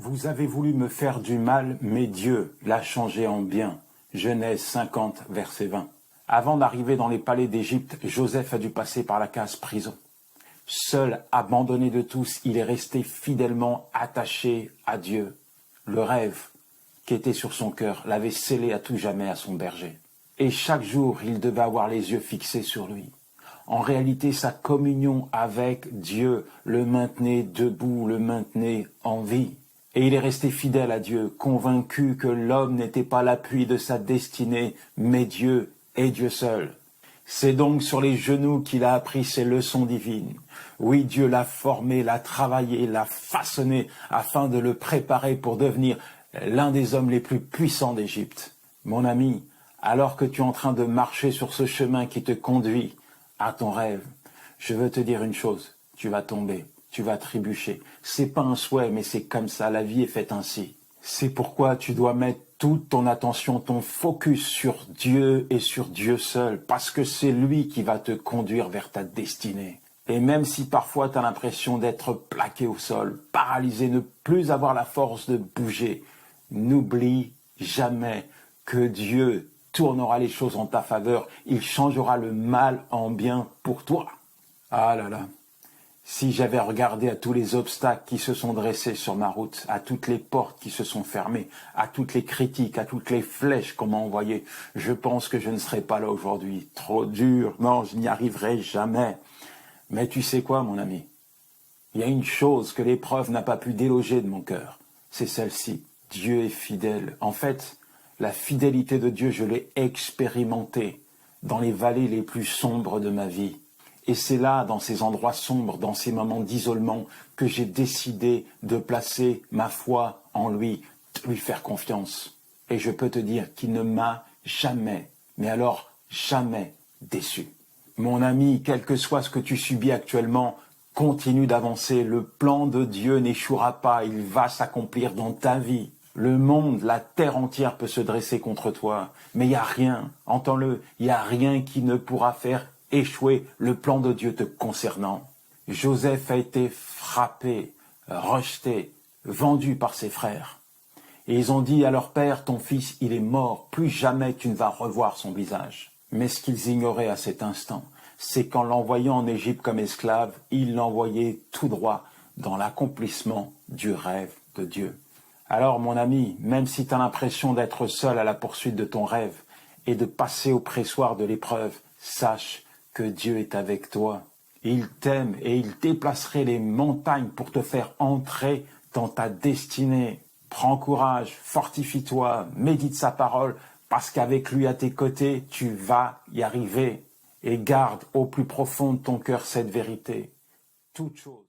Vous avez voulu me faire du mal, mais Dieu l'a changé en bien. Genèse 50, verset 20. Avant d'arriver dans les palais d'Égypte, Joseph a dû passer par la case prison. Seul, abandonné de tous, il est resté fidèlement attaché à Dieu. Le rêve qui était sur son cœur l'avait scellé à tout jamais à son berger. Et chaque jour, il devait avoir les yeux fixés sur lui. En réalité, sa communion avec Dieu le maintenait debout, le maintenait en vie. Et il est resté fidèle à Dieu, convaincu que l'homme n'était pas l'appui de sa destinée, mais Dieu et Dieu seul. C'est donc sur les genoux qu'il a appris ses leçons divines. Oui, Dieu l'a formé, l'a travaillé, l'a façonné afin de le préparer pour devenir l'un des hommes les plus puissants d'Égypte. Mon ami, alors que tu es en train de marcher sur ce chemin qui te conduit à ton rêve, je veux te dire une chose, tu vas tomber, tu vas trébucher. C'est pas un souhait, mais c'est comme ça, la vie est faite ainsi. C'est pourquoi tu dois mettre toute ton attention, ton focus sur Dieu et sur Dieu seul, parce que c'est lui qui va te conduire vers ta destinée. Et même si parfois tu as l'impression d'être plaqué au sol, paralysé, ne plus avoir la force de bouger, n'oublie jamais que Dieu tournera les choses en ta faveur. Il changera le mal en bien pour toi. Ah là là. Si j'avais regardé à tous les obstacles qui se sont dressés sur ma route, à toutes les portes qui se sont fermées, à toutes les critiques, à toutes les flèches qu'on m'a envoyées, je pense que je ne serais pas là aujourd'hui. Trop dur, non, je n'y arriverai jamais. Mais tu sais quoi, mon ami? Il y a une chose que l'épreuve n'a pas pu déloger de mon cœur. C'est celle-ci. Dieu est fidèle. En fait, la fidélité de Dieu, je l'ai expérimentée dans les vallées les plus sombres de ma vie. Et c'est là, dans ces endroits sombres, dans ces moments d'isolement, que j'ai décidé de placer ma foi en lui, de lui faire confiance. Et je peux te dire qu'il ne m'a jamais, mais alors jamais déçu. Mon ami, quel que soit ce que tu subis actuellement, continue d'avancer. Le plan de Dieu n'échouera pas, il va s'accomplir dans ta vie. Le monde, la terre entière peut se dresser contre toi, mais il n'y a rien, entends-le, il n'y a rien qui ne pourra faire échouer le plan de Dieu te concernant. Joseph a été frappé, rejeté, vendu par ses frères. Et ils ont dit à leur père, ton fils, il est mort, plus jamais tu ne vas revoir son visage. Mais ce qu'ils ignoraient à cet instant, c'est qu'en l'envoyant en Égypte comme esclave, ils l'envoyaient tout droit dans l'accomplissement du rêve de Dieu. Alors mon ami, même si tu as l'impression d'être seul à la poursuite de ton rêve et de passer au pressoir de l'épreuve, sache que Dieu est avec toi. Il t'aime et il déplacerait les montagnes pour te faire entrer dans ta destinée. Prends courage, fortifie-toi, médite sa parole, parce qu'avec lui à tes côtés, tu vas y arriver. Et garde au plus profond de ton cœur cette vérité. Toute chose.